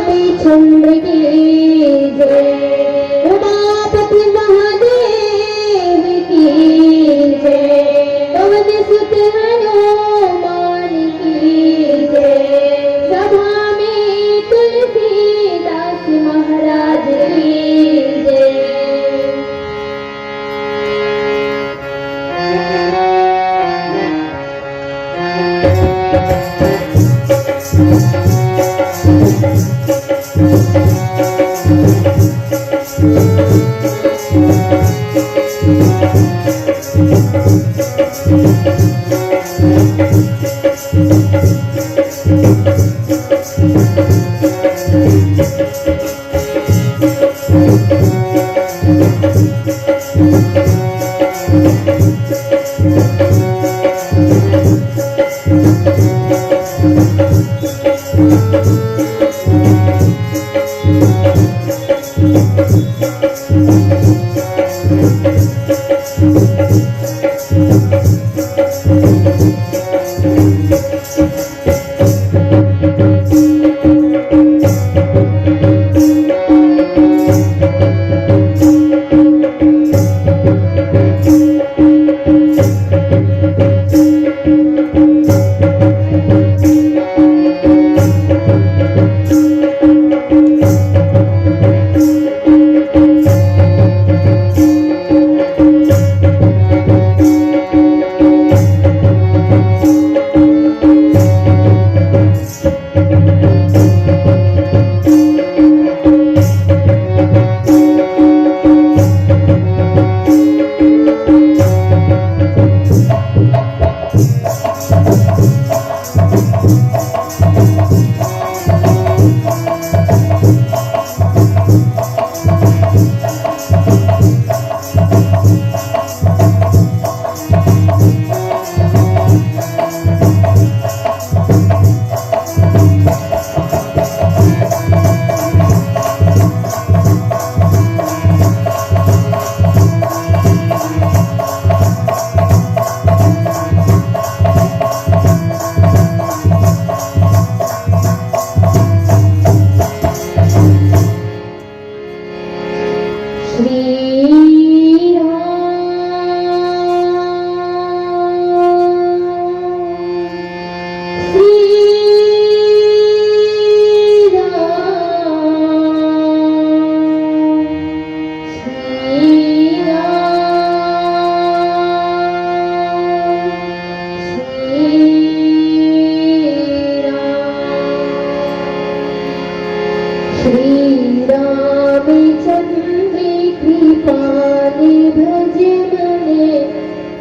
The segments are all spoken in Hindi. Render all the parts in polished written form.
चंद्र की जय, उमापति महादेव की जय, पवन सुत हनुमान की जय, सभा में तुलसीदास महाराज की जय।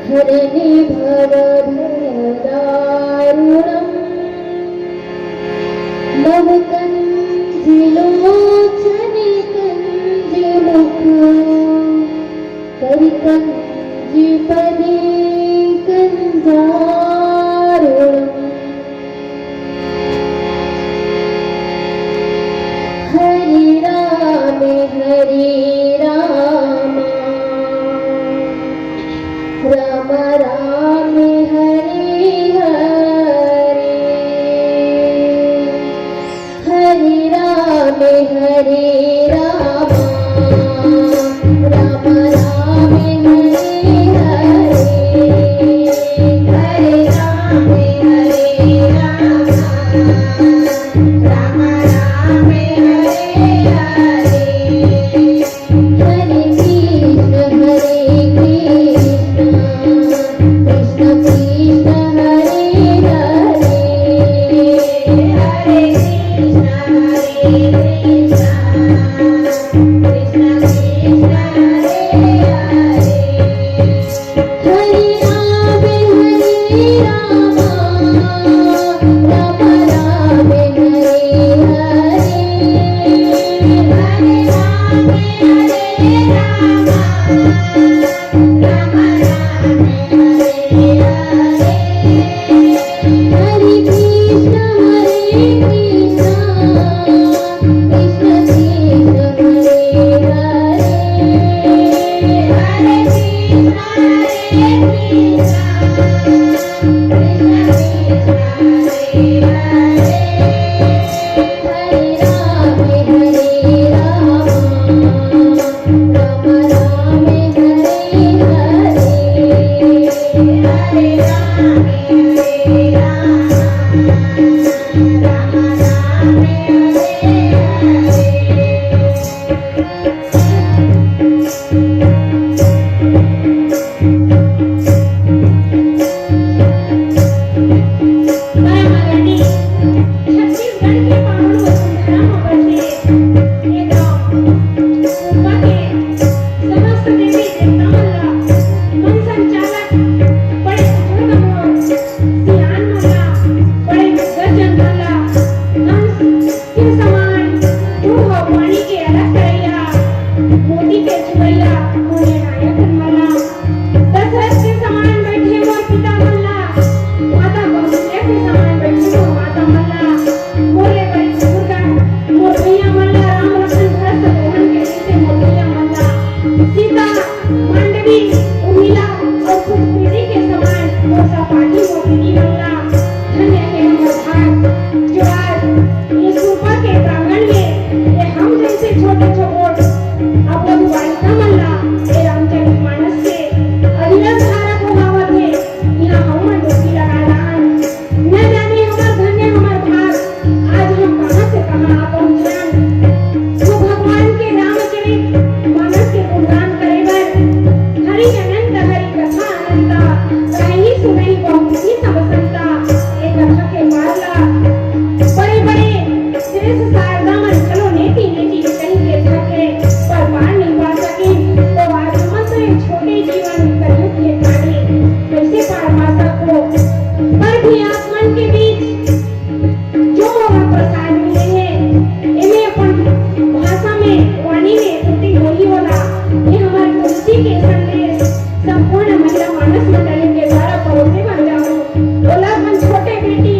हरणे भवभयदारुणम् नवकञ्जिलोचने कञ्जिमुख करिकञ्जिपदे कञ्जारुणम् हरे राम राम राम हरे हरे हरे राम राम राम हरे हरे हरे राम राम राम हरे हरे हरे कृष्ण कृष्ण कृष्ण हरे हरे हरे कृष्ण ये सुपा के प्रांगण में ये हम जैसे छोटे छोट अब वो बालिका मल्ला ये रामचरितमानस के अविरत धारा को गावत है। यहाँ हम डुबकी लगाना न जाने हमार धन्य हमार भाग आज हम कहाँ से कहाँ आ पहुँचन। तो भगवान के रामचरित मानस के गुणगान करे बर हरि अनंत हरि कथा अनंता कहीं सुनई बहुत ही सब संता ये कथा के मारला बड़े बड़े श्रेष्ठ शारदा मन चलो नेति नेति कहीं के थके पर पार नहीं पा सके। तो आज समस्त छोटे जीवन कलयुग के प्राणी कैसे पार पा सको। पर भी आसमान के बीच जो प्रसाद मिले हैं इन्हें अपन भाषा में वाणी में त्रुटि होली होला। ये हमारे तुलसी के संदेश संपूर्ण महिला मानस मंडली के द्वारा परोसे बन जाऊं। बोला मन छोटे बेटी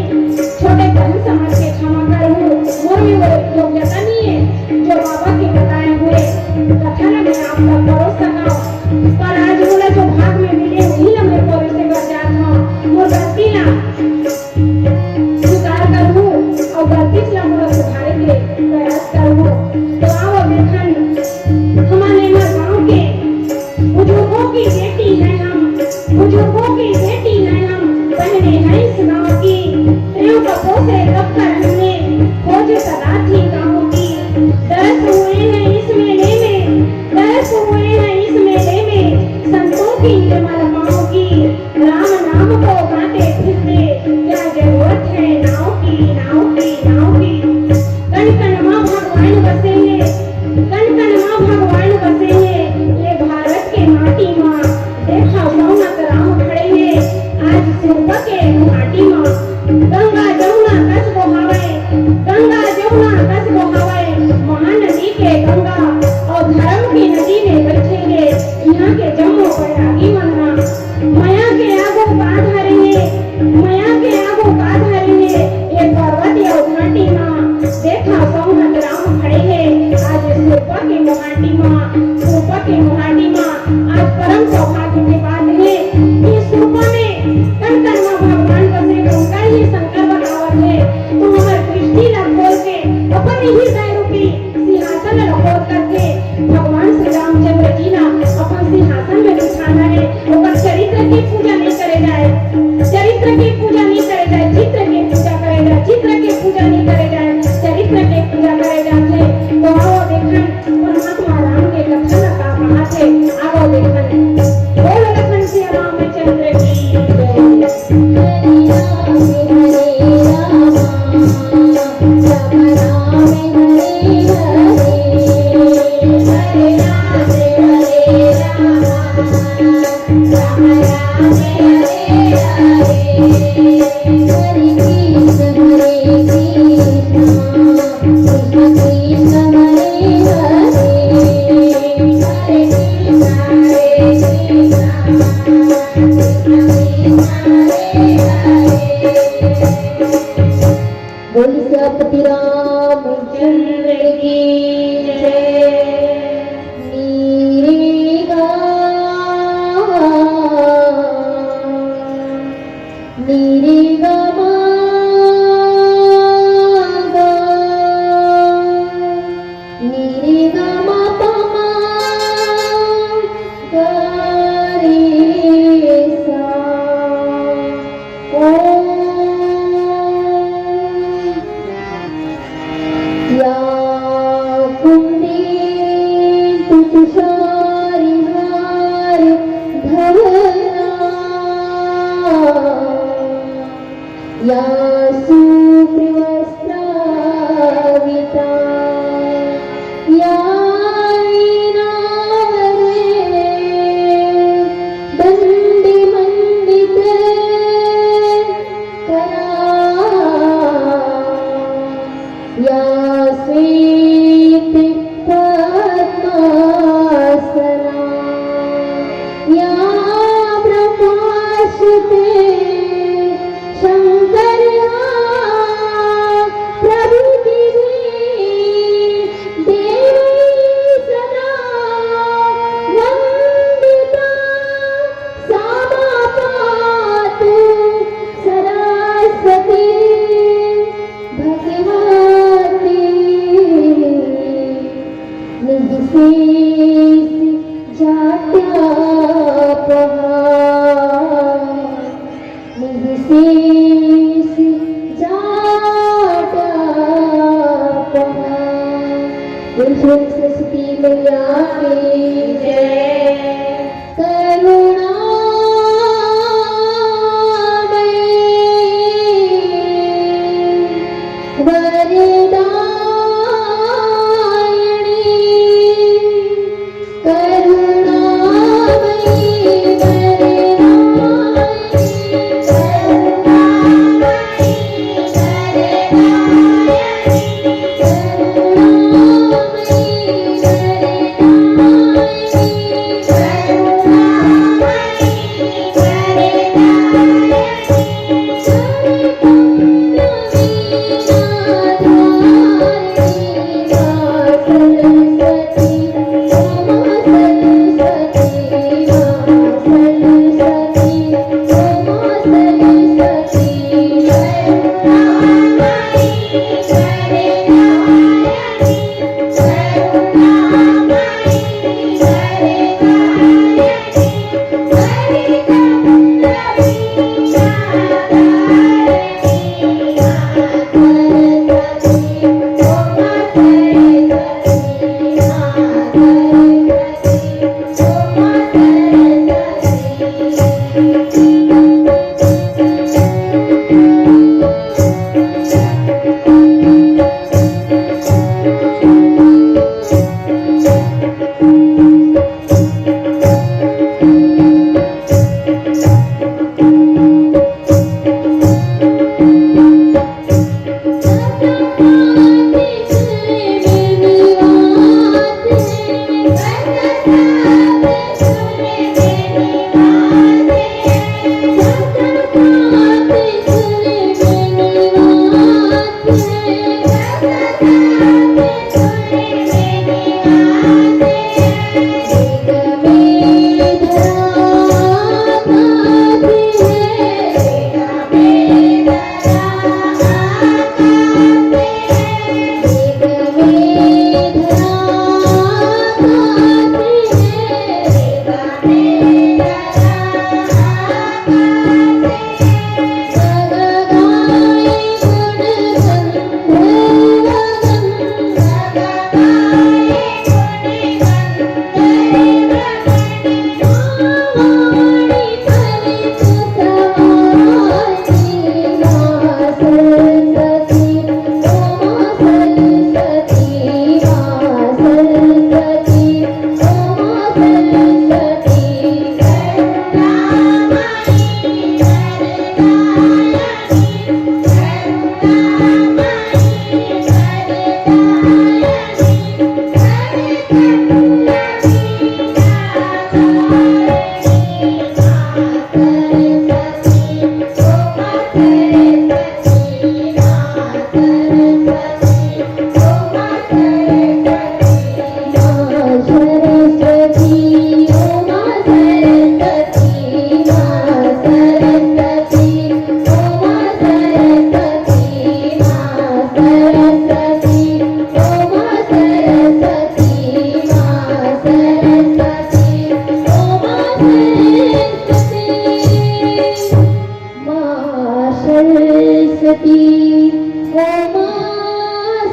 छोटे बहन समझ के क्षमा करूं। मोर में वो योग्यता नहीं है जो बाबा के बताए हुए कथा न मैं आप तक परोस सका। पर आज बोला जो भाग में मिले वही न मैं परोसे कर जात हूं। मोर गलती ना स्वीकार करूं और गलती से मोर सुधारे के प्रयास करूं। तो आओ देखन हमारे गांव के बुजुर्गों की बेटी है हम बुजुर्गों की बेटी है हम बहने हैं इस गांव की प्रेम कपो से कब कर हमने खोज सदा थी गांव की। दरस हुए हैं इस मेले में दरस हुए हैं इस मेले में संतों की निर्मल पाँव की। राम नाम को गाते फिरते क्या जरूरत है नाव की नाव की नाव की। कण कण माँ भगवान बसे हैं कण कण माँ भगवान बसे हैं ये भारत के माटी माँ। देखा सौनक राम खड़े हैं आज सिरपा के घाटी माँ। गंगा जमुना कस बहावे गंगा जमुना कस बहावे महान नदी के गंगा और धर्म की नदी में बैठेंगे यहाँ के जम्मू बैरागी मना। माया के आगो का धरेंगे माया के आगो का धरेंगे ये पर्वत या घाटी माँ। देखा सौनक राम खड़े हैं आज सिरपा के घाटी माँ सिरपा के घाटी माँ। आज परम सौभाग्य की बात है ये सिरपा में कण कण माँ भगवान बसे उनका ही शंकर बनावत है। तो हमारे कृष्टि ला खोल के अपन ही हृदय रूपी सिंहासन लखोर करके भगवान श्री रामचंद्र जी ना अपन सिंहासन में बिठाना है। और चरित्र की पूजा नहीं करे जाए चरित्र की पूजा नहीं करे जाए चित्र की पूजा करे जाए चित्र की पूजा नहीं करे जाए चरित्र की पूजा करे जाते। तो आओ देखन परमात्मा राम के कथा का कहा थे आओ देखन बोल लखन श्री रामचंद्र की जय। हरे राम राम राम हरे हरे हरे राम हरे राम राम राम हरे हरे हरे कृष्ण कृष्ण कृष्ण हरे हरे हरे कृष्ण कृष्ण कृष्ण हरे हरे। बोल सियापति रामचंद्र की जय। नीरेगा नीरेगा मागा नीरेगा मापमा गे सा या कुंदी तुषारी हार धवला या सुप्रिवस्त्राविता या वीणावरे दंडी मंडिते करा या स्वीति पद्मासना या ब्रह्माश्रिते शंकर प्रभु की देवी सदा वंदिता सामा पातु सरस्वती भगवान विशेष जाट्या पहाड विशेष जाट्या पहाड। सरस्वती मैया की जय।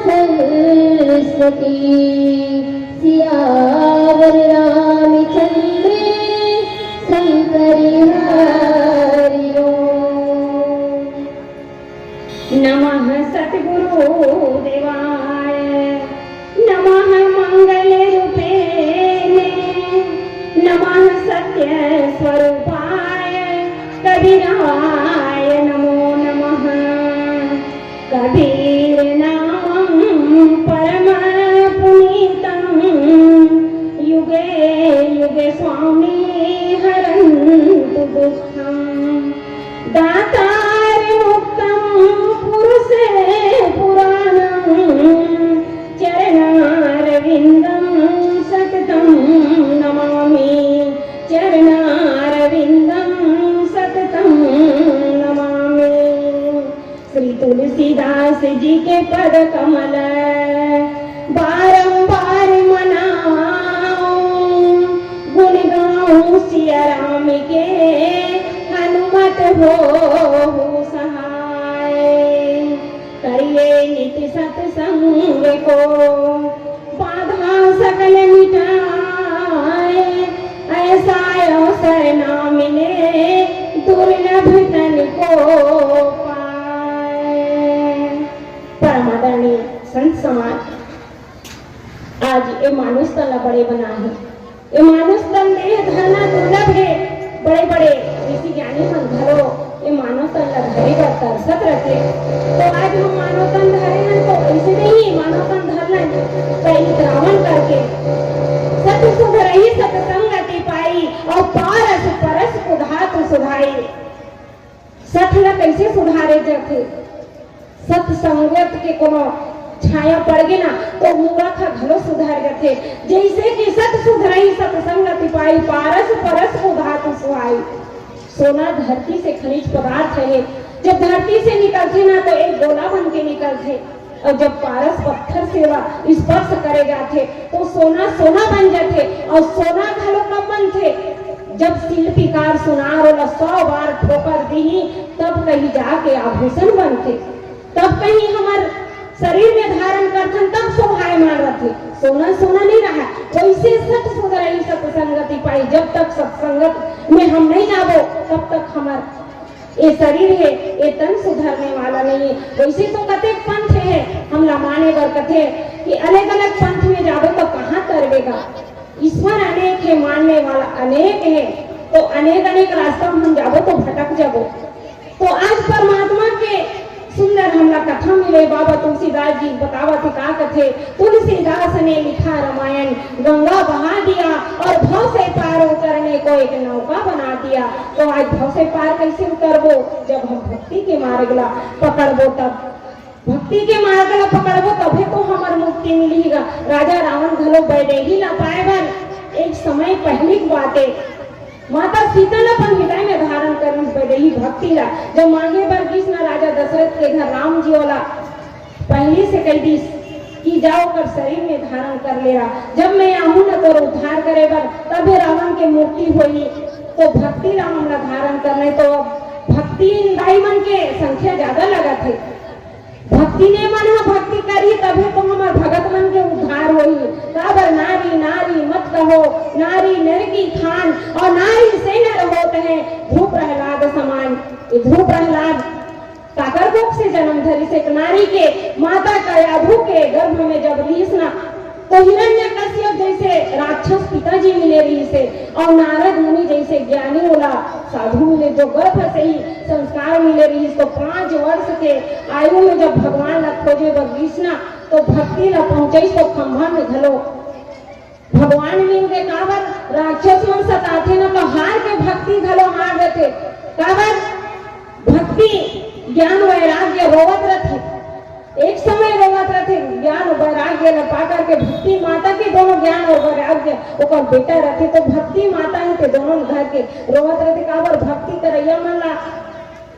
सरस्वती सियावर रामचंद्र शंकरी हरि ओम। नमः सद्गुरु देवाय नमः मंगल रूपेणे नमः सत्य स्वरूपाय कबीराय नमो नमः। कबीर नामं परम पुनीतं युगे युगे स्वामी हरन्तु दुःखं। दातार मुक्तं पुरुषे पुराणं चरणारविन्दं सततं नमामि। चरणारविन्दं सततं नमामि। श्री तुलसीदास जी के पद कमल बारंबार मना सिया राम के हनुमत हो सहाय। करिए नित्य सत्संग को बाधा सकल मिटाए। ऐसा अवसर ना मिले दुर्लभ तन को पाए। परम आदरणीय संत समाज आज ये मानुष तन बड़े बना है। ये मानुष तन देह धरना दुर्लभ है। बड़े बड़े ऋषि ज्ञानी मन धरो ये मानव तन धरे का तरसत रहते। तो आज हम मानव तन धरे हैं तो ऐसे नहीं मानव तन धरना कई द्रावण करके सत सुध रही सतसंगति पाई और पारस परस कुधात सुधाई। सत ला कैसे सुधारे जाते? सत्संगत के कोनो छाया पड़ गई ना तो मूर्ख घलो सुधार जाते। जैसे कि सत सुधरई सत्संगति पाई पारस परस कुधात सुहाई। सोना धरती से खनिज पदार्थ है। जब धरती से निकलते ना तो एक गोला बन के निकलते और जब पारस पत्थर से स्पर्श करे जाते तो सोना सोना बन जाते। और सोना घलो कब बनते? जब शिल्पीकार सुनार वाला 100 बार ठोकर दी तब कहीं जाके आभूषण बनते। तब कहीं हमार शरीर में धारण करथन तब शोभायमान रहते। सोना सोना नहीं रहा। वैसे सत सुधरई सत्संगति पाई। जब तक सत्संगत में हम नहीं जाबो तब तक हमार ये शरीर है ये तन सुधरने वाला नहीं है। वैसे तो कते पंथ है हम ला माने बर कथे कि अलग अलग पंथ में जाबो तो कहाँ तरवेगा। ईश्वर अनेक है मानने वाला अनेक है तो अनेक अनेक रास्ता हम जाबो तो भटक जाबो। तो आज परमात्मा के सुंदर हमला कथा मिले। बाबा तुलसीदास जी बतावा थे का कथे। तुलसीदास ने लिखा रामायण गंगा बहा दिया और भव से पार उतरने को एक नौका बना दिया। तो आज भव से पार कैसे उतरबो? जब हम भक्ति के मार्ग ला पकड़बो तब। भक्ति के मार्ग ला पकड़बो तभी तो हमार मुक्ति मिलेगा। राजा रावण घलो बैठेगी ना पाए बन। एक समय पहली बातें माता सीता ने अपन हृदय में धारण करनी बैठेगी भक्ति ला। जब मांगे बर कृष्ण राजा दशरथ के घर राम जी वाला पहले से कह दी कि जाओ कर शरीर में धारण कर ले रहा। जब मैं आऊँ न तो उद्धार करे बर तभी रावण के मुक्ति हुई। तो भक्ति ला हमला धारण करने तो भक्ति मन के संख्या ज्यादा लगा थे। भक्ति ने मन भक्ति करी तभी तो हमार भगत मन के उद्धार होई। काबर नारी नारी मत कहो नारी नर की खान और नारी से नर होते हैं ध्रुव प्रहलाद समान। ध्रुव प्रहलाद काकर कोख से जन्म धरी से नारी के माता कयाधु के गर्भ में जब लीस ना तो हिरण्यकश्यप जैसे राक्षस पिताजी मिले रही से और नारद मुनि जैसे ज्ञानी वाला साधु मिले जो गर्भ से ही संस्कार मिले रही। तो 5 वर्ष के आयु में जब भगवान ला खोजे बगीसना तो भक्ति ला पहुंचे तो खंभा में घलो भगवान मिल के काबर राक्षस मन सताथे न तो हार के भक्ति घलो हार जाते। काबर भक्ति ज्ञान वैराग्य रोवत रहते। एक समय रोवत रहते ज्ञान वैराग्य न पाकर के भक्ति माता के दोनों ज्ञान और वैराग्य ओकर बेटा रहते। तो भक्ति माता ही के दोनों घर के रोवत रहते। काबर भक्ति करैया मन ला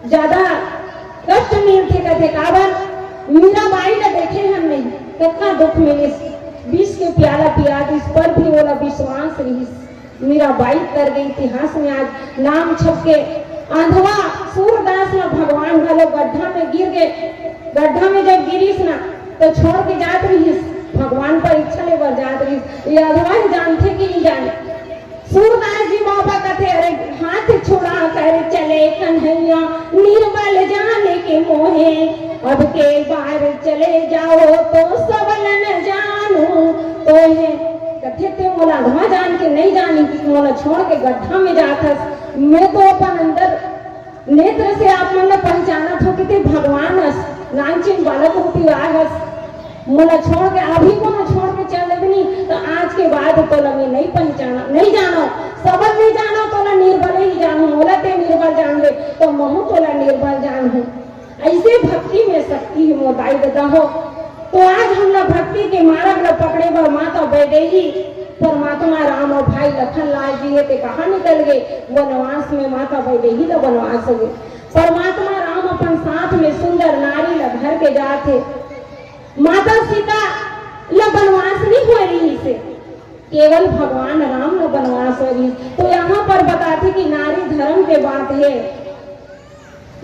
ज्यादा कष्ट मिलते कहते। काबर मीराबाई ला देखे हम नहीं कितना दुख मिले। विष के प्याला पिया इस पर भी बोला विश्वास रही। मीराबाई कर गई इतिहास में आज नाम छप के। आंधवा सूरदास ना भगवान घलो गड्ढा में गिर गए। गड्ढा में जब गिरीस ना तो छोड़ के जात रही भगवान पर इच्छा ले बर जात रही। ये अधवा जानते कि नहीं जाने। सूरदास जी बाबा कहते अरे हाथ छुड़ा कर चले कन्हैया निर्बल जाने के मोहे। अब के बार चले जाओ तो सबल न जानू तो है कथे ते मोला अधवा जान के नहीं जानी कि मोला छोड़ के गड्ढा में जाथस। मैं तो अपन अंदर नेत्र से आप मन पहचाना था कि ते भगवान हस नानचिन बालक रूपी आहस। मोला छोड़ के अभी को ना छोड़ के चल देनी तो आज के बाद तो लगे नहीं पहचाना नहीं जानो सबल नहीं जानो तो ना निर्बल ही जानू। मोला ते निर्बल जान दे तो महू तो ला निर्बल जान हूँ। ऐसे भक्ति में शक्ति है मोदाई देता हो। तो आज हम लोग भक्ति के मार्ग ला पकड़े बर माता बैठे ही परमात्मा राम और भाई लखन लाल जी है कहाँ निकल गए वनवास में। माता बैठे ही तो वनवास हो गए। परमात्मा राम अपन साथ में सुंदर नारी ला घर के जाते। माता सीता ला वनवास नहीं हो रही से केवल भगवान राम न वनवास होगी। तो यहाँ पर बताते कि नारी धर्म के बात है,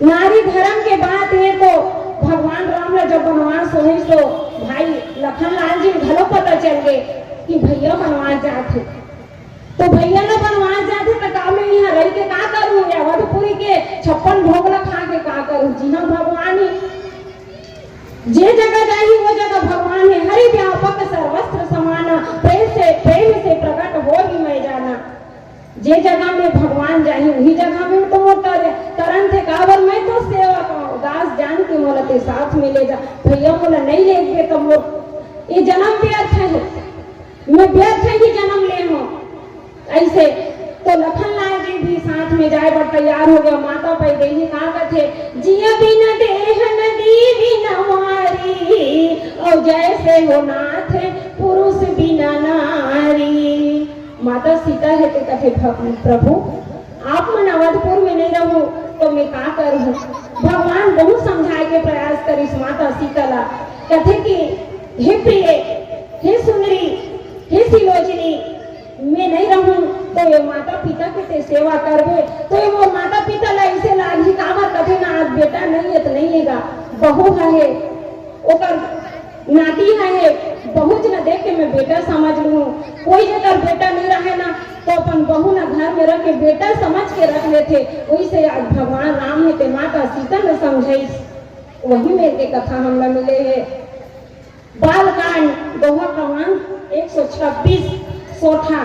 नारी धर्म के बात है। तो भगवान राम ने जब वनवास हुई तो भाई लखन लाल जी घलो पता चल गए कि भैया वनवास जाते, तो भैया ने वनवास जाते तो का मैं यहाँ रह के का करूँ, अवधपुरी के 56 भोगला खा के का करूँ। जी हाँ, भगवान ही जे जगह जाही वो जगह भगवान है। हरि व्यापक सर्वस्त्र समाना, प्रेम से प्रकट हो ही मैं जाना। जे जगह में भगवान जाही वही जगह में तो वो तरन थे काबर मैं तो सेवा का दास जान के मोला ते साथ में ले जा। भैया मोला नहीं ले गए तो मोर ये जन्म व्यर्थ है, मैं व्यर्थ है कि जन्म ले हूँ ऐसे। तो लखन लाल जी भी साथ में जाए पर तैयार हो गया। माता पै गई कहा कथे जिया बिना देह नदी बिना मारी, और जैसे हो नाथ पुरुष बिना नारी। माता सीता है तो कथे प्रभु आप मन अवधपुर में नहीं रहूं तो मैं का करूं। भगवान बहुत समझाए के प्रयास करिस माता सीता ला, कथे कि हे प्रिय, हे सुंदरी, हे सिलोचनी, मैं नहीं रहूं तो ये माता पिता के ते सेवा करबे। तो ये वो माता पिता ला ऐसे लागी काबर कथे ना आज बेटा नहीं है तो नहीं लेगा, बहू है ओकर नाती है, बहू न देख के मैं बेटा समझ लूं। कोई जगह बेटा नहीं रहे ना तो अपन बहू ना घर में रख के बेटा समझ के रख लेते। वैसे आज भगवान राम है ते माता सीता ने समझाई, वही मेरे के कथा हमला मिले है। बालकांड दोहा क्रमांक 126 सोठा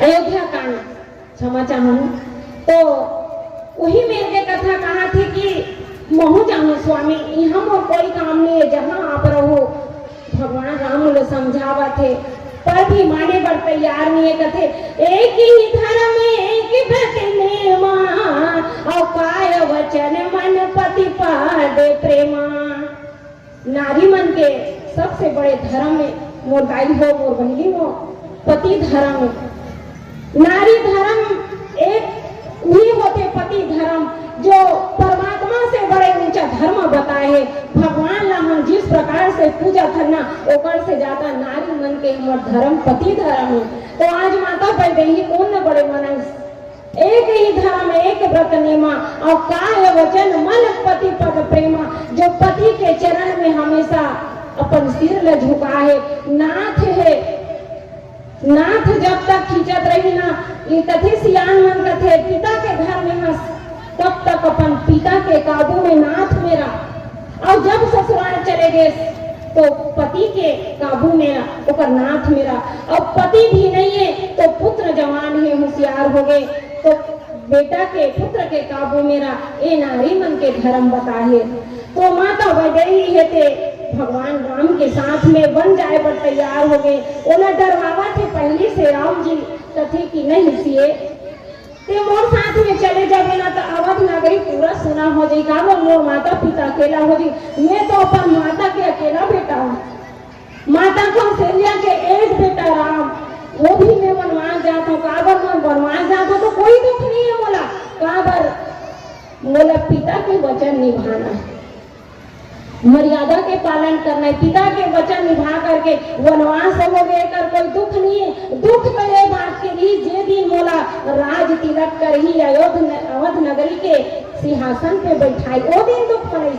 अयोध्या कांड क्षमा चाहूँ। तो वही मेरे के कथा कहा थी कि महू जाऊँ स्वामी यहाँ और कोई काम नहीं है, जहाँ आप रहो। भगवान राम ने समझावा थे पर भी माने पर तैयार नहीं है। कथे एक ही धर्म एक व्रत नेमा, और काय वचन मन पति पाद प्रेमा। नारी मन के सबसे बड़े धर्म में मोर गाई हो मोर बहनी हो पति धर्म। नारी धर्म एक भी होते पति धर्म जो परमात्मा से बड़े ऊंचा धर्म बताए है। भगवान ला हम जिस प्रकार से पूजा करना ओकर से ज्यादा नारी मन के हमर धर्म पति धर्म है। तो आज माता पै गई कौन न बड़े मन एक ही धर्म एक व्रत नेमा, और काय वचन मन पति पद प्रेमा। जो पति के चरण में हमेशा अपन सिर ल झुका है, नाथ है। नाथ जब तक खींचत रही ना ये कथे सियान मन कथे पिता के घर में हंस, तब तक अपन पिता के काबू में नाथ मेरा। और जब ससुराल चले गए तो पति के काबू में ओकर नाथ मेरा। और पति भी नहीं है तो पुत्र जवान है होशियार हो गए तो बेटा के पुत्र के काबू मेरा। ये नारी मन के धर्म बताए। तो माता वैदेही है ते भगवान राम के साथ में बन जाए पर तैयार हो गए। ओला डरवावा थे पहले से राम जी कथे कि नहीं सिए ते मोर साथ में चले जावे ना तो अवध नगरी पूरा सुना हो जाए का मोर माता पिता अकेला हो जाए। मैं तो अपन माता के अकेला बेटा हूँ। माता कौशल्या के एक बेटा राम, वो भी मैं वनवास जाता हूँ। काबर मैं वनवास जाता हूँ तो कोई दुख नहीं है मोला। काबर मोला पिता के वचन निभाना है, मर्यादा के पालन करना है। पिता के वचन निभा करके वनवास हो गए कर कोई दुख नहीं है। दुख तो ये बात के लिए जे दिन मोला राज तिलक कर ही अवध नगरी के सिंहासन पे बैठाई वो दिन दुख पड़े।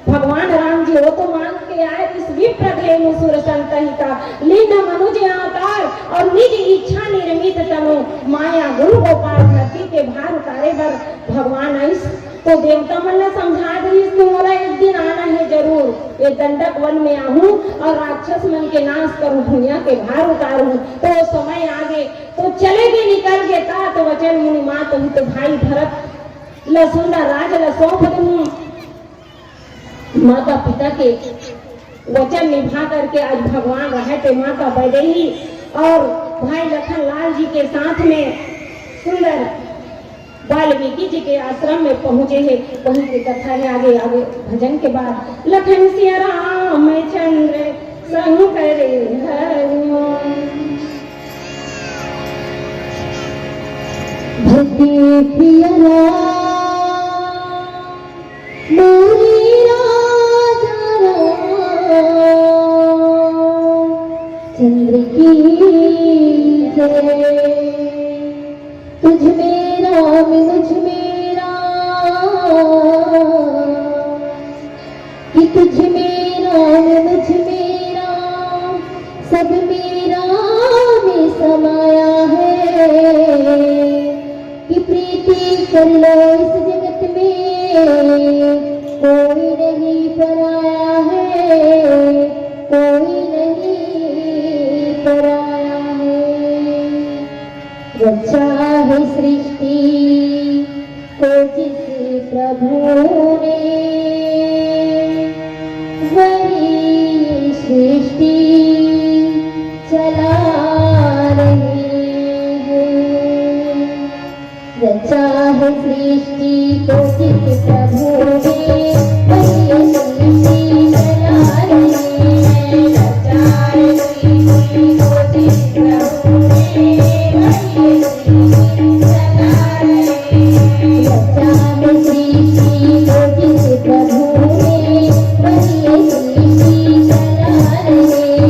भगवान राम जी वो तो मांग के आए इस विप्रधे सुर संहिता लीन मनुज अवतार और निज इच्छा निर्मित तनु माया गुण गोपाल धरती के भार उतारे बर भगवान आई। तो देवता मन ने समझा दी कि मोला एक दिन आना है जरूर। ये दंडक वन में आऊं और राक्षस मन के नाश करूं, दुनिया के भार उतारूं। तो समय आ गए तो चले गए निकल गए तात वचन मुनि मात तो भाई भरत लसुंदा राज ल सौंप दूं। माता पिता के वचन निभा करके आज भगवान रहे थे माता वैदेही और भाई लखन लाल जी के साथ में सुंदर वाल्मीकि जी के आश्रम में पहुंचे हैं। वहीं की कथा है आगे आगे भजन के बाद। लखन सिया राम चंद्र संग करे भक्ति प्रिय मोरी राजा चंद्र की जय। तुझ में राम मुझ में राम, कि तुझ में राम मुझ में राम, सब मेरा में समाया है। कि प्रीति कर लो इस जगत में, कोई नहीं पराया है, कोई नहीं पराया है। रचा है सृष्टि को जिस प्रभु ने, वही सृष्टि चला रही है। रचा है सृष्टि को जिस प्रभु ने, वही सृष्टि चला रही है। रचा है सृष्टि को जिस प्रभु ने, वही सृष्टि चला रही है। रचा है सृष्टि को जिस प्रभु ने, वही सृष्टि चला रही है।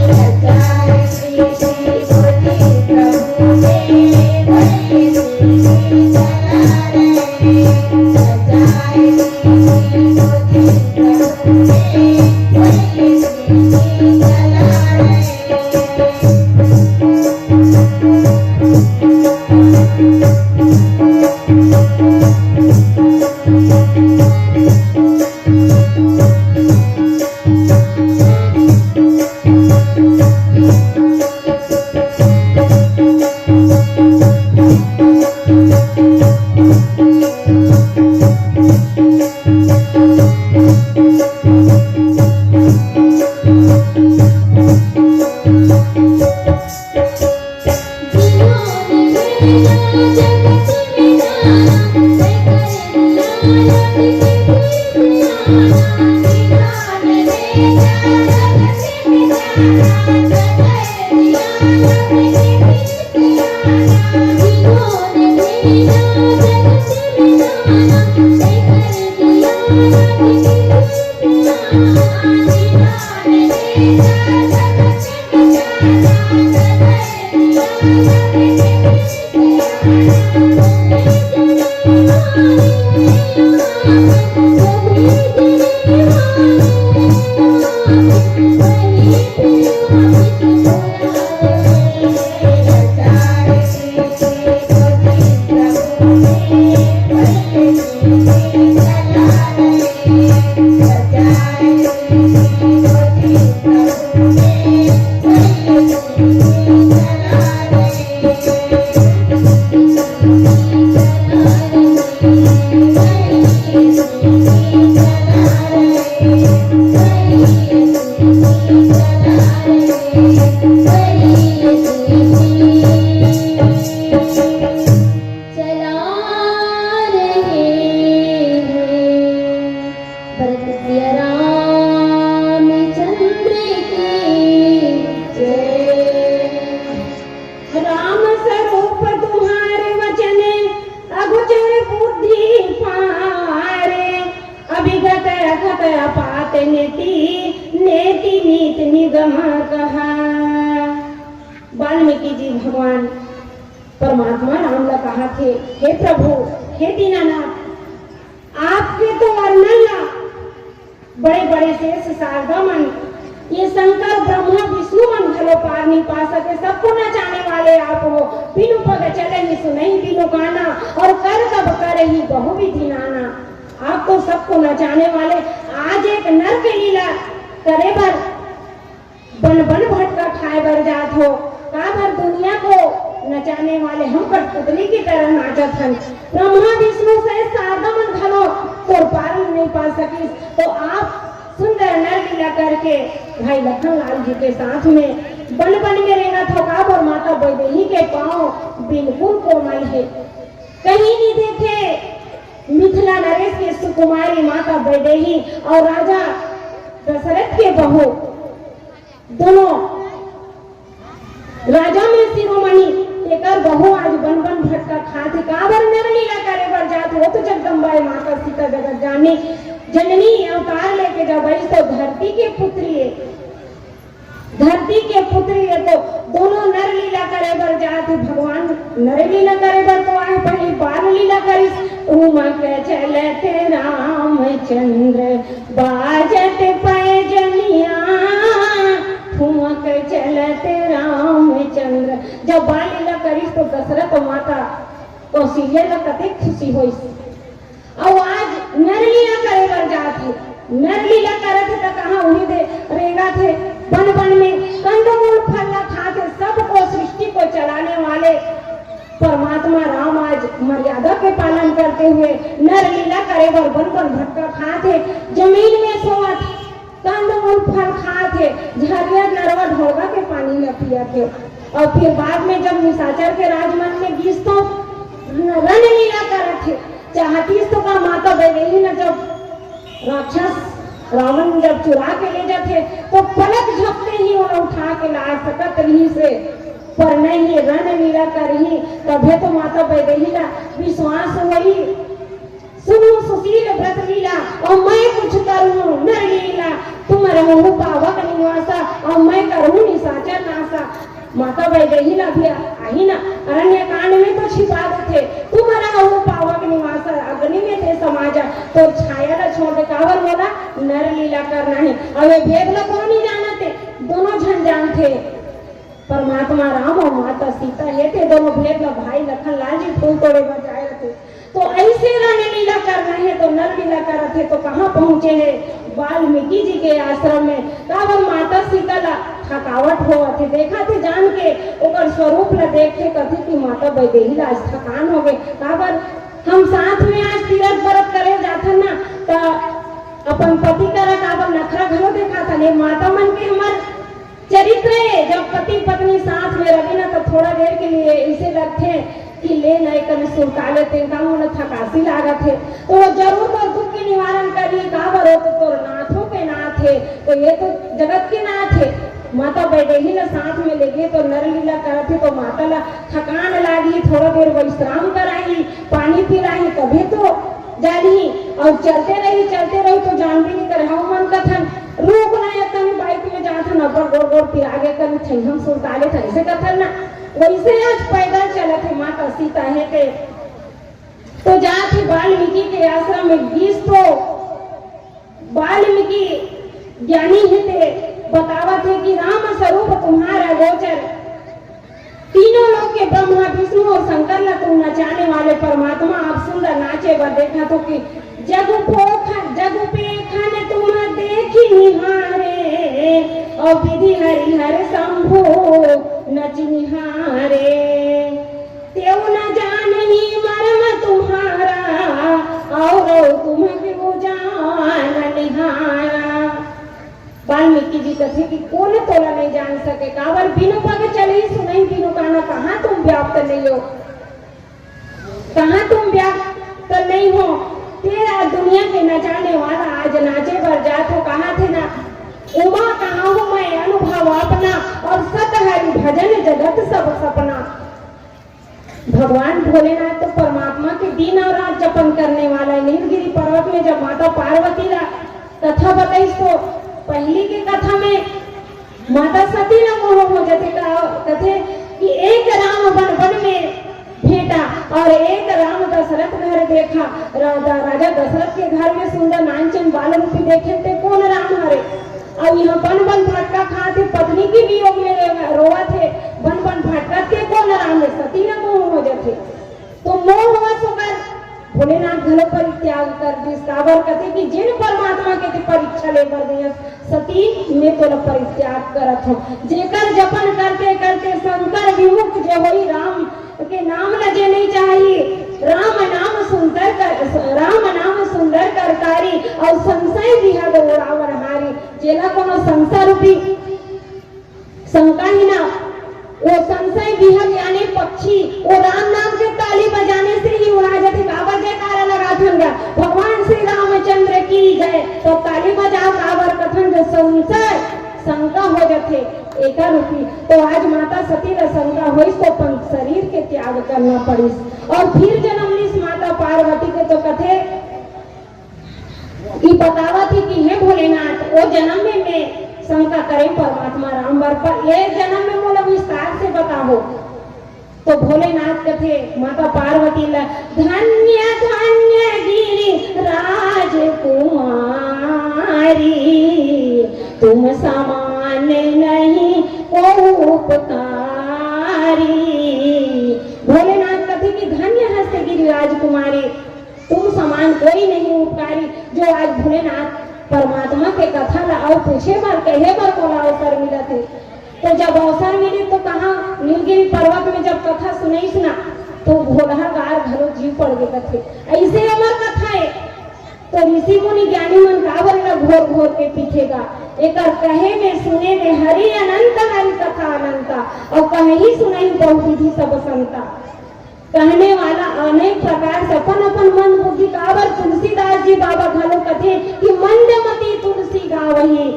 रचा है सृष्टि को जिस प्रभु ने, वही सृष्टि चला रही है। Thank you. अपात नेति नेति नीत निगम कहा। वाल्मीकि जी भगवान परमात्मा राम ने कहा थे, हे प्रभु, हे दीनानाथ, आपके तो वर्णन बड़े बड़े शेष शारदा मन, ये शंकर ब्रह्मा विष्णु मन घलो पार नहीं पा सके। सबको नचाने वाले आप हो, बिनु पग चले ही सुनई बिनु गाना, और कर कब करे ही बहु विधि नाना। आप तो सबको नचाने वाले, आज एक नर के लीला करे बर बन बन भटका खाए बर जात हो, का भर दुनिया को नचाने वाले हम कठपुतली की तरह नाचत हन। ब्रह्मा विष्णु से शारदा मन घलो तो पार नहीं पा सकी, तो आप सुंदर नर लीला करके भाई लखनलाल जी के साथ में बन बन में रेंगा थोकाब, और माता वैदेही के पांव बिल्कुल कोमल है। कहीं नहीं देखे मिथिला नरेश के सुकुमारी माता वैदेही और राजा दशरथ के बहू, दोनों राजा में शिरोमणि तेकर बहू आज बन बन भटका खाती, काबर नर लीला करे बर जात हो। तो जगदम्बा माता सीता जगत जानी जननी अवतार लेके जब आई तो धरती के पुत्री है, धरती के पुत्री है, तो दोनों नर लीला करे बर जात। भगवान नर लीला करे बर तो आए, पहली बार लीला करिस। उमक चलते रामचंद्र बाजत पैजनिया, ठुमक चलते रामचंद्र। जब बाल लीला करिस तो दशरथ माता कौशल्या ला कते खुशी होइस। और आज नर लीला करे बर जात है, नर लीला करत है तो कहाँ उन्हीं दे रेगा थे बन बन में कंदमूल फल खाते, सबको सृष्टि को चलाने वाले परमात्मा राम आज मर्यादा के पालन करते हुए नर लीला करे बर बन बन भटका खाते, जमीन में सोवत कंदमूल फल खाते, झरिया नरवा ढोलगा के पानी में पिया थे। और फिर बाद में जब निशाचर के राजमहल में गिस तो रण लीला करत थे, चाहती तो का माता वैदेही ने जब राक्षस रावण जब चुरा के ले जाते तो पलक झपते ही उन्हें उठा के ला सकत रही से, पर नहीं रण लीला कर ही तभे तो माता वैदेही का विश्वास वही सुनो सुशील व्रत लीला, और मैं कुछ करूं नर लीला, तुम रहूं पावक निवासा, और मैं करूं निशाचर नासा। माता वैदेही ला भी आई ना अरण्य कांड में तो छिपा थे, तुम रहूं पावक निवासा, अग्नि में थे समाजा, तो छाया ला छोड़ दे कावर बोला नर लीला करना है। और ये भेद ला कौन नहीं जानते, दोनों झन जानते, परमात्मा राम और माता सीता है थे, दोनों भेद ला भाई लखनलाल जी फूल तोड़े बजाए थे। तो ऐसे रण लीला करना है तो नर लीला करत है, तो कहाँ पहुँचे हैं वाल्मीकि जी के आश्रम में। तब माता सीता ला थकावट हो थे, देखा थे जान के ओकर स्वरूप ला देख के कथे कि माता वैदेही ला आज थकान हो गए। काबर हम साथ में आज तीरथ व्रत करे जाते ना, तो अपन पति करा काबर नखरा घरो देखा था ने माता मन के हमार चरित्र है। जब पति पत्नी साथ में रहे ना तो थोड़ा देर के लिए ऐसे लगते कि ले नए कर सुलटा लेते, थकासी लागत है, तो वो जरूर तो दुख के निवारण करिए। काबर हो तो नाथों के नाथ है, तो ये तो जगत के नाथ है। माता वैदेही ला साथ में ले गए तो नर लीला करते, तो माता ला थकान लागी, थोड़ा देर विश्राम कराई, पानी पिलाई, कभी तो जानी और चलते रही तो जान भी नहीं करे। हम मन कथन रुक ना तनी बाइक में जात न पर गोड़ गोड़ फिर आगे कर थे, हम सुलताले थे ऐसे कथन ना, वैसे आज पैदल चलत है माता सीता है के। तो जाती वाल्मीकि के आश्रम में गिस, तो वाल्मीकि ज्ञानी है ते बतावत है कि राम स्वरूप तुम्हारा गोचर, तीनों लोग के ब्रह्मा विष्णु और शंकर ला तुम नचाने वाले परमात्मा आप सुंदर नाचे बर देखा तो कि जग पेखन तुम देखी निहारे, और विधि हरिहर शंभु नच निहारे, त्यों न जानही मर्म तुम्हारा, और तुम क्यों जान निहारा। वाल्मीकि जी कथे कि कौन तोला नहीं जान सके, काबर बिनु पग चले सुनई बिनु काना, कहाँ तुम व्याप्त नहीं हो, कहाँ तुम व्याप्त नहीं हो। तेरा दुनिया के नचाने वाला आज नाचे बर जात हो, कहाँ थे ना उमा कहाँ हो मैं अनुभव अपना, और सत हरि भजन जगत सब सपना। भगवान भोलेनाथ तो परमात्मा के दिन और रात जपन करने वाला है। नीलगिरी पर्वत में जब माता पार्वती ला कथा बताइस तो पहली की कथा में माता सती न मोह हो जाते कथे कि एक राम वन वन में भेटा और एक राम दशरथ घर देखा। राजा दशरथ के घर में सुंदर नानचन बाल रूपी देखे थे कौन राम हरे। अब यहाँ बन बन भटका खाते पत्नी की वियोग में रोवा थे बन बन भटका के कौन राम है सती न मोह हो जाते। तो मोह हुआ सोकर भोलेनाथ घलो परित्याग कर दिस काबर कथे कि जिन परमात्मा के परीक्षा ले कर दिया सती में तो परित्याग करत हो। जेकर जपन करते करते शंकर विमुख जो होई राम के नाम लजे नहीं चाहिए। राम नाम सुंदर करकारी और संशय विहग उड़ावर हारी। जेला कोनो संसार रूपी शंका ही ना वो संशय विहग यानी पक्षी वो राम नाम के ताली बजाने से ही उड़ा जाते। काबर जयकारा लगा थंगा भगवान श्री रामचंद्र की जय तो ताली बजाओ काबर कथन जो संशय शंका हो जाते एका रूपी। तो आज माता सती ला शंका होइस तो शरीर के त्याग करना पड़िस और फिर जन्म लिस माता पार्वती के। तो कथे कि बतावा थी कि हे भोलेनाथ वो जन्म में मैं शंका करे परमात्मा राम बर पर ये जन्म में मोला विस्तार से बताओ। तो भोलेनाथ कथे माता पार्वती ला धन्य धन्य गिरि राजकुमारी तुम समान नहीं को उपकारी। भोलेनाथ कथे कि धन्य हस्त गिरि राजकुमारी तुम समान कोई नहीं उपकारी। जो आज भोलेनाथ परमात्मा के कथा ला और पूछे बार कहे बार बोला अवसर मिला थे। तो जब अवसर मिली तो कहा नीलगिरी पर्वत में जब कथा सुनाईस ना तो भोलहर गार घरो जीव पड़ गए थे। ऐसे अमर कथा है तो ऋषि मुनि ज्ञानी मन काबर ला घोर घोर के पीछेगा। एक कहे में सुने में हरि अनंत हरि कथा अनंता और कहे ही सुनाई बहुविधि सब संता। कहने वाला अनेक प्रकार से अपन अपन मन बुद्धि काबर तुलसीदास जी बाबा घलो कथे कि मंदमती तुलसी गावही।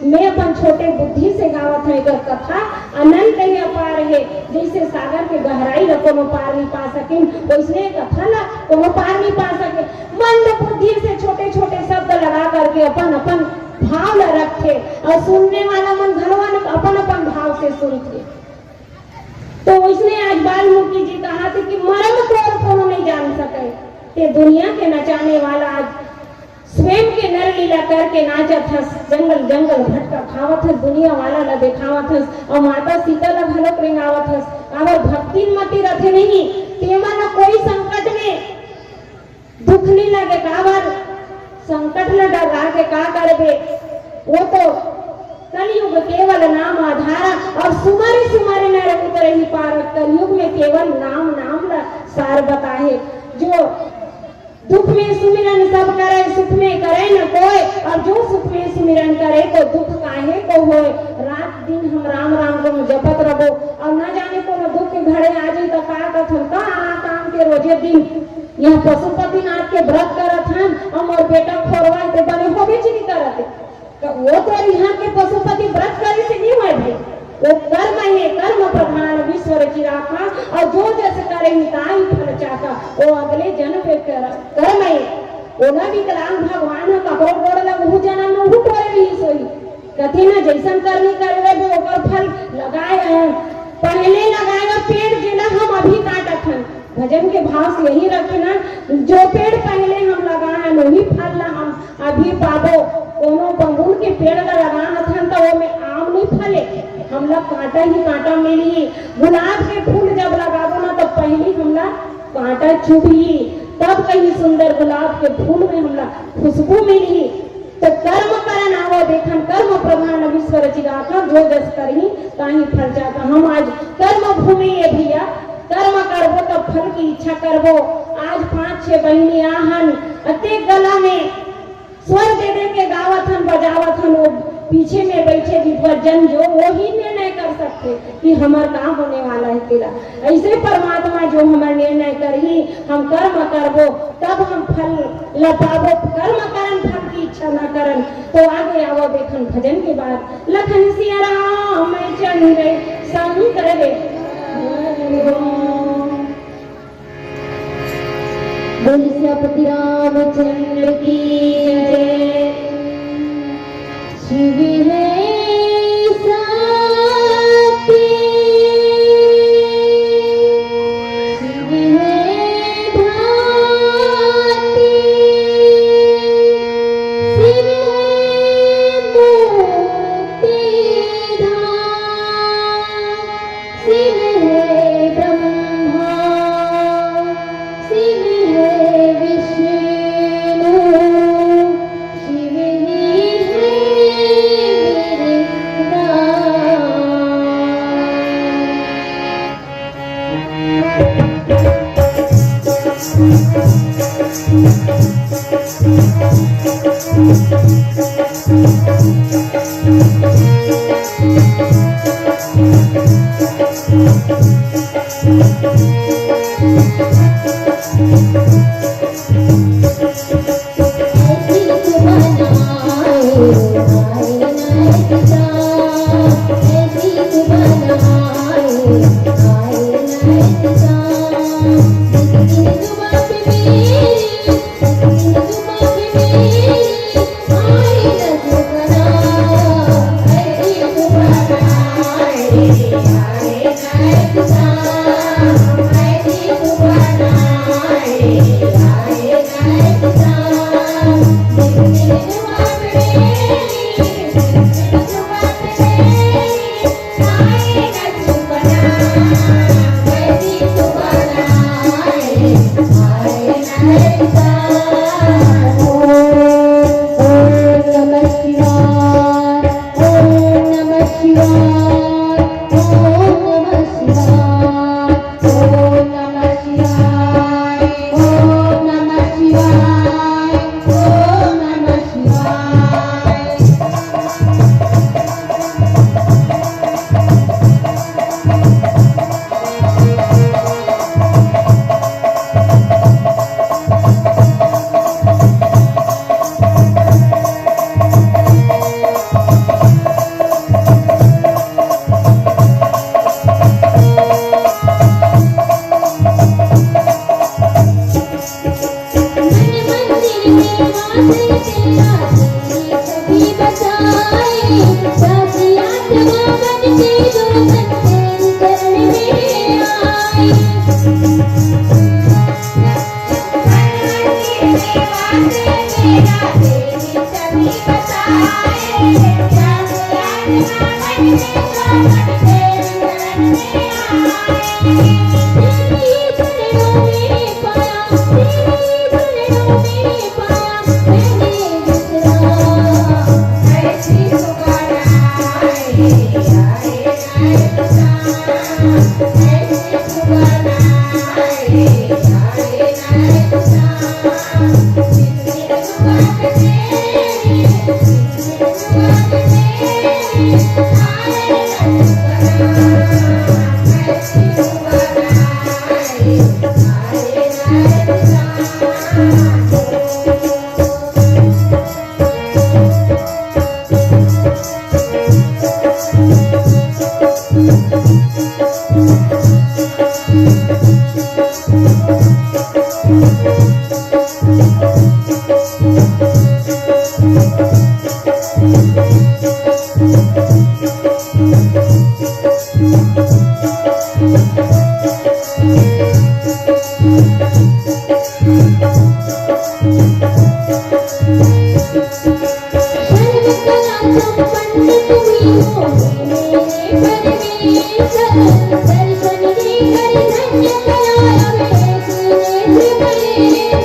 मैं अपन छोटे बुद्धि से गावत है कर कथा अनंत ही अपार है। जैसे सागर के गहराई ला कोनो पार नहीं पा सके वैसने कथा ला कोनो पार नहीं पा सके। मंद बुद्धि से छोटे छोटे शब्द लगा करके अपन अपन भाव ला रखे और सुनने वाला मन घलवान अपन अपन भाव से सुनते। तो उसने आज वाल्मीकि जी कहा थे कि मरम को नहीं जान सके ते दुनिया के नचाने वाला आज स्वयं के नर लीला करके नाचत हस जंगल जंगल भटका खावत हस दुनिया वाला ला दिखावत हस और माता सीता ला घलोक रेंगावत हस। और भक्ति मती रथे नहीं तेमा न कोई संकट में दुख नहीं लगे काबर संकट न डरा के का करबे। वो तो कलयुग केवल नाम आधारा और सुमारे सुमारे न रही पार। कलयुग में केवल नाम नाम ला सार बताए। जो दुख में सुमिरन सब करे सुख में करे न कोई और जो सुख में सुमिरन करे तो दुख काहे को होए। रात दिन हम राम राम को जपत रहो और न जाने को दुख के घड़े आ जाए तो का कथन का काम के रोजे दिन यह पशुपतिनाथ के व्रत करत हन और मोर बेटा खोरवाए ते बने होबे च नहीं करत। तो वो तो यहाँ के पशुपति व्रत करे से नहीं हुए भाई वो कर्म है कर्म प्रधान विश्व रचि राखा और जो जस करे ताई फल चाका। वो अगले जन्म पे कर्म है वो न विकलांग भगवान है कपड़ो गोड़ लग वो जन्म में वो टोरे रही सोई कथी ना जैसन करनी करे वो ओकर फल लगाए पहले लगाएगा पेड़ जिला हम अभी काटत हन। भजन के भाव से यही रखे ना जो पेड़ पहले हम लगाए वही फल ला हम अभी पाबो। कोनो बंबूल के पेड़ ला लगाना था तो वो में आम नहीं फले हम लोग कांटा ही कांटा मिली। गुलाब के फूल जब लगाबो ना तो पहले हम लोग कांटा चुभी तब कहीं सुंदर गुलाब के फूल में हम लोग खुशबू मिली। तो कर्म करन आवो देखन कर्म प्रधान विश्व रचि राखा जो जस करही ताही फल जाता। हम आज कर्म भूमि है भैया कर्म करबो तो फल की इच्छा करबो। आज 5-6 बहनी आहन अते गला में स्वर दे दे के गावत हन बजावत हन। वो पीछे में बैठे विद्वजन जो वही निर्णय कर सकते कि हमार काम होने वाला है तेरा। ऐसे परमात्मा जो हमार निर्णय करही हम कर्म करबो तब हम फल लपाबो। कर्म करन फल की इच्छा न करन। तो आगे आवो देखन भजन के बाद लखन सिया राम चंद्र शंकर बोल सियापति रामचंद्र की जय। शिव है साथी, शिव है भाती, शिव है मुक्तिदाता, शिव है ब्रह्मा, शिव है विष्णु, शिव ही है मेरे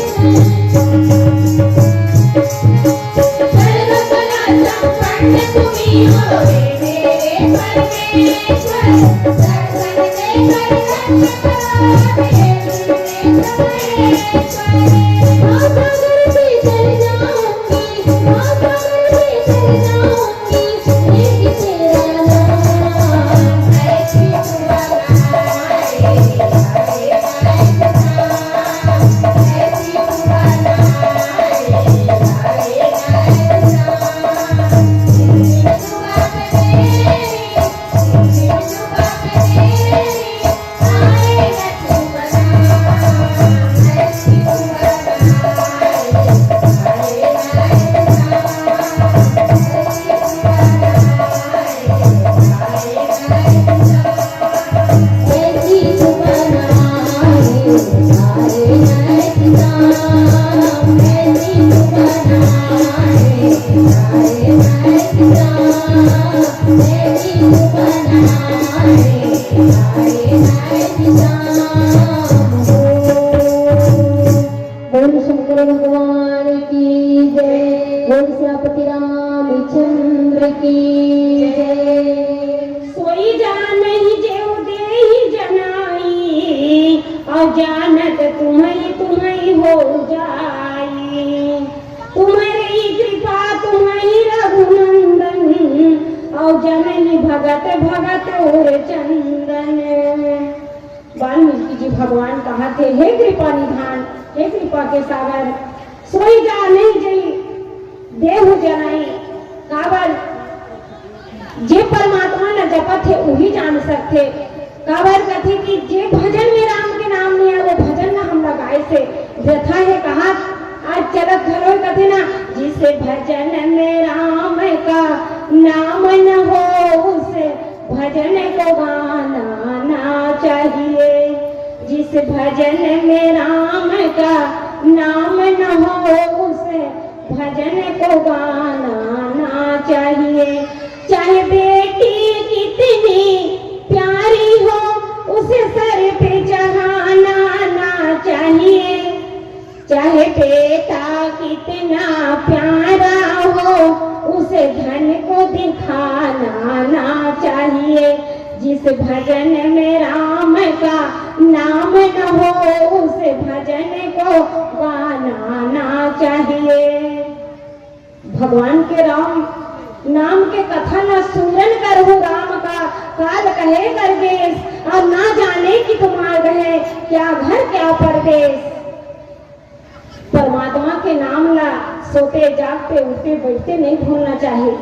दर्शन बोल शंकर भगवान की जय। बोल सियापति रामचंद्र की जय। सोई जान ही जेऊ देहि जनाई, और जानत तुम्हें तुम्हें हो जाई। तुम्हारी कृपा तुम्हें रघुनंदन, और जननी भगत भगत और चंदन। वाल्मीकि जी भगवान कहा थे, हे कृपा निधान, हे कृपा के सागर, सोई जा नहीं जई देहु जनाई। काबर जे परमात्मा न जपत है वही जान सकते। काबर कथे कि जे भजन में राम के नाम नहीं है वो भजन न हम लगाए से व्यथा है। कहा आज चलत घरो कथे ना, जिसे भजन में राम का नाम न हो उसे भजन को गाना ना चाहिए। जिस भजन में राम का नाम न हो उसे भजन को गाना ना चाहिए। चाहे बेटी कितनी प्यारी हो उसे सर पे चढ़ाना ना चाहिए। चाहे बेटा कितना प्यारा हो उसे धन को दिखाना ना चाहिए। जिस भजन में राम का नाम न हो उसे भजन को गाना ना चाहिए। भगवान के राम नाम के कथा न सुमरन करहु राम का, काल कहे कर देश, और ना जाने कि तुम्हार गए क्या घर क्या परदेश। परमात्मा के नाम ला सोते जागते उठते बैठते नहीं भूलना चाहिए।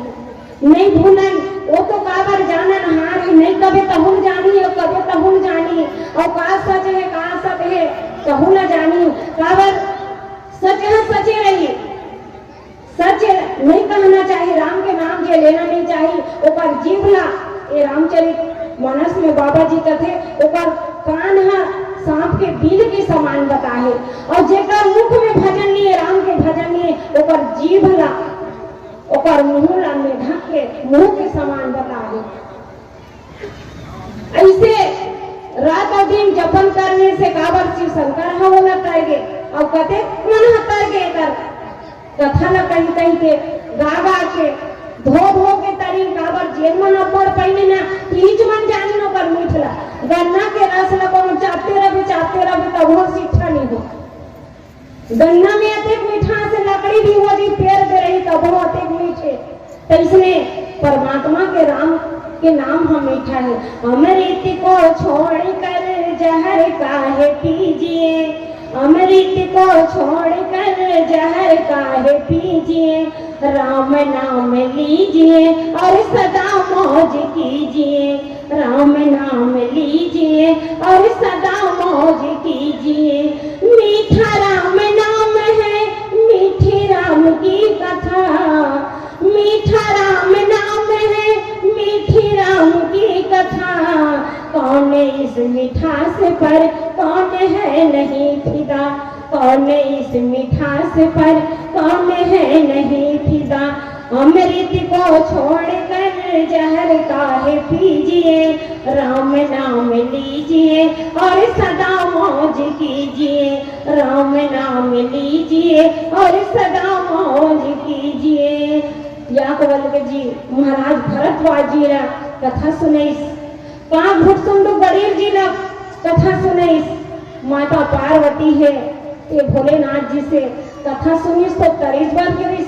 नहीं भूलन वो तो काबर जानन हार है, नहीं कभी तहुल जानी और कभी तहुल जानी, और का सच है का सच है कहू न जानी। काबर सच है सचे रही, सच नहीं कहना चाहिए। राम के नाम जे लेना नहीं चाहिए। ओकर जीवला ये रामचरित मानस में बाबा जी कथे ओकर कान है सांप के बिल के समान बताए, और जेकर मुख में भजन लिए राम के भजन लिए ओकर जीवला ओकर मुंहला में ढक के मुंह के समान बताए। ऐसे रात और दिन जपन करने से काबर शिव शंकर हवला तरगे, और कते मन तरगे कर कथा न कहीं कहीं के गागा के धो धो के तरी। काबर जेल मन अब्बड़ पहले ना तीज मन जानी न कर मीठला गन्ना के रस लगो चाहते रहे तब वो सीठा नहीं हो। गन्ना में अतिक मीठा से लकड़ी भी हो जी पेड़ दे रही तब वो अतिक मीठे। तो इसलिए परमात्मा के राम के नाम हम मीठा है। अमृत को छोड़ कर जहर काहे पीजिए, अमृत को छोड़ कर जहर काहे पीजिए। राम नाम लीजिए और सदा मौज कीजिए। राम नाम लीजिए और सदा मौज कीजिए। मीठा राम नाम है मीठी राम की कथा, मीठा राम नाम है मीठी राम की कथा। कौन इस मिठास पर कौन है नहीं फिदा, कौन इस मिठास पर कौन है नहीं फिदा। अमृत को छोड़ कर जहर काहे पीजिए। राम नाम लीजिए और सदा मौज कीजिए। राम नाम लीजिए और सदा मौज कीजिए। याकवल्क जी महाराज भरद्वाज जी ला कथा सुनैस, काग भुटसुंडु गरीब जी ला कथा सुनैस। माता पार्वती है ये भोलेनाथ जी से कथा सुनिस तो तरीस बार करिस।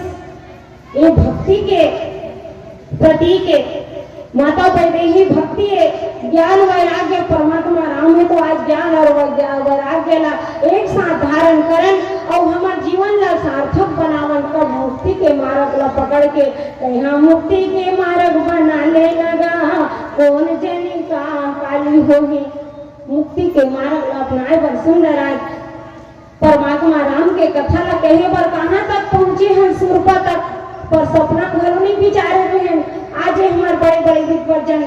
ये भक्ति के प्रतीक है, माता वैदेही भक्ति है। ज्ञान वैराग्य परमात्मा राम है तो आज ज्ञान और वैराग्य ला एक साथ धारण करन और हमार जीवन ला सार्थक बनावन। कब मुक्ति के मार्ग ला पकड़ के कहा मुक्ति के मार्ग बनाने लगा, कौन जनी का काली होगी। मुक्ति के मार्ग ला अपनाए बर सुंदर आज परमात्मा राम के कथा ला कहे बर कहाँ तक पहुंचे हैं सुरपा तक, पर सपना घरों नहीं विचारे रहे हैं। आज हमारे बड़े बड़े दिग्गजन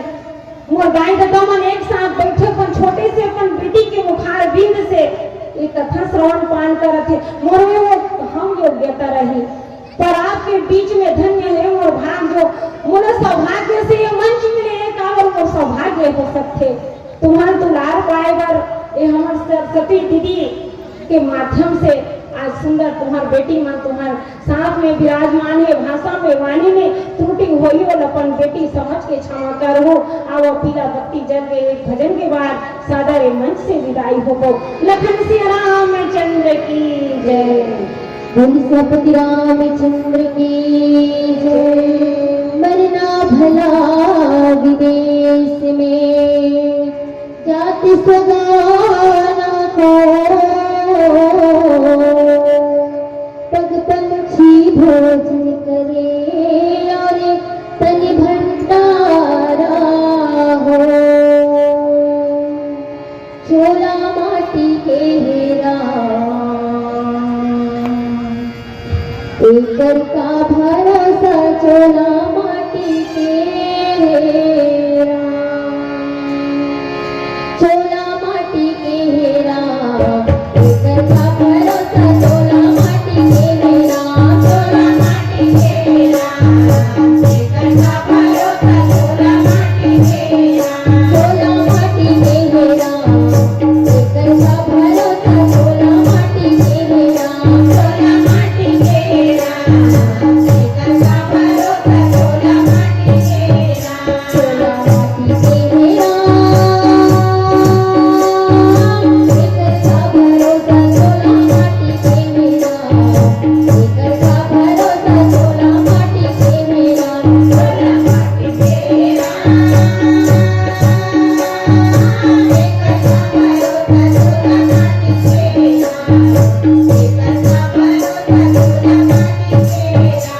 मोर गाय का दमन एक साथ बैठे अपन छोटे से अपन बेटी के मुखार बिंद से ये कथा श्रवण पान करत है। मोर में वो हम योग्यता करता रही, पर आपके बीच में धन्य है वो भाग जो मुझे सौभाग्य से ये मंच मिले एक और वो सौभाग्य हो सकते तुम्हारे दुलार पाएगर ये हमारे सरस्वती दीदी के माध्यम से आज सुंदर तुम्हार बेटी मां तुम्हार साथ में विराजमान है। भाषा में वाणी में त्रुटि होई और अपन बेटी समझ के क्षमा करो। आओ पीला बत्ती जल गए एक भजन के बाद सादर मंच से विदाई हो गो। लखन सिंह रामचंद्र की जय। बोल सियापति रामचंद्र की जय। मरना भला विदेश में जाति सगाना को पग पंछी भोजन करे और तन भंडारा हो। चोला माटी के हेरा एकर का भरोसा चोला माटी के हेरा। चोला माटी के हेरा एकर का भरोसा चोला माटी के हेरा। चोला माटी के हेरा एकर का भरोसा चोला माटी के हेरा। चोला माटी के हेरा एकर का भरोसा चोला माटी के हेरा। चोला माटी के हेरा एकर का भरोसा चोला माटी के हेरा। चोला माटी के हेरा एकर का भरोसा चोला माटी के हेरा। एकर का भरोसा चोला माटी के हेरा। चोला माटी के हेरा एकर का भरोसा चोला माटी के हेरा। एकर का भरोसा चोला माटी के हेरा।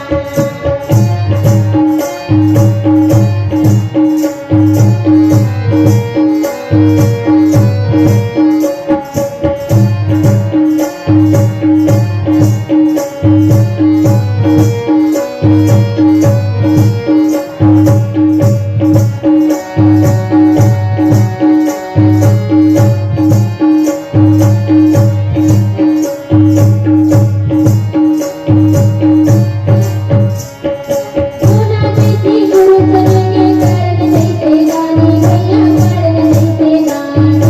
सोना जैसी गुरु करेंगे करण जैसे रानी मैया करण जैसे रानी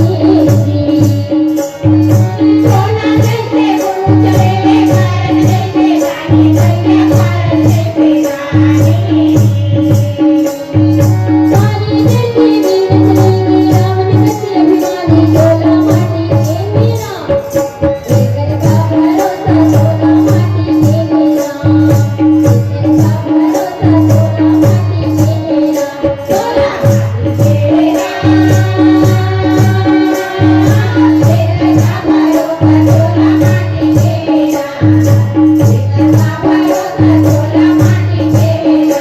जी। सोना जैसे गुरु करेंगे करण जैसे रानी मैया करण जैसे रानी जी। रानी जैसी वीर करेंगे रावण कसे अभिमानी चोला माटी के मेरा। एकर का भरोसा चोला माटी के मेरा। एकर का भरोसा चोला माटी के मेरा। चोला माटी के मेरा एकर का भरोसा चोला माटी के मेरा। एकर का भरोसा चोला माटी के मेरा।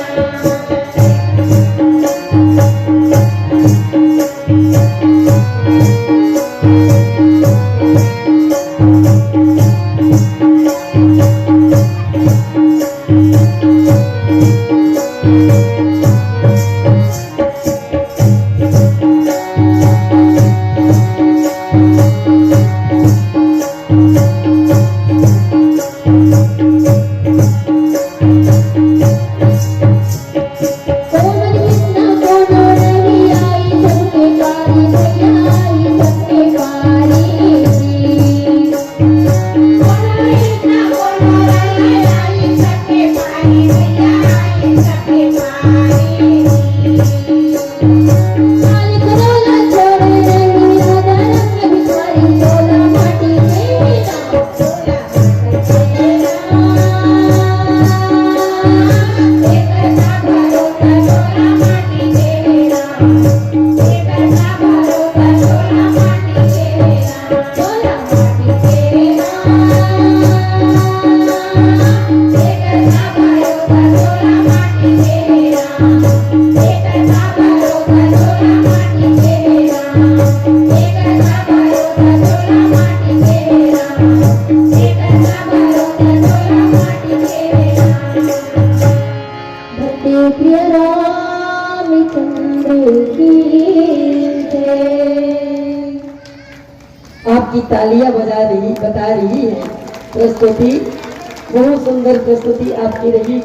कोमल कृष्णा कोनो रही आई सबके पारी मैया आई सबके पारी जी। कोमल कृष्णा कोनो रही आई सबके पारी मैया आई सबके पारी जी। काली करोला छोड़े रही राधा रंग भिखारी चोला माटी के हेरा। चोला माटी के हेरा एकर का भरोसा चोला माटी के हेरा। एकर का भरोसा चोला माटी के हेरा। चोला माटी के हेरा एकर का भरोसा चोला माटी के हेरा। एकर का भरोसा चोला माटी के हेरा। एकर का भरोसा चोला माटी के हेरा। एकर का भरोसा चोला माटी के हेरा। भक्ति प्रिय रामचंद्र की जय। आपकी तालियां बता रही है प्रस्तुति बहुत सुंदर प्रस्तुति आपकी रही।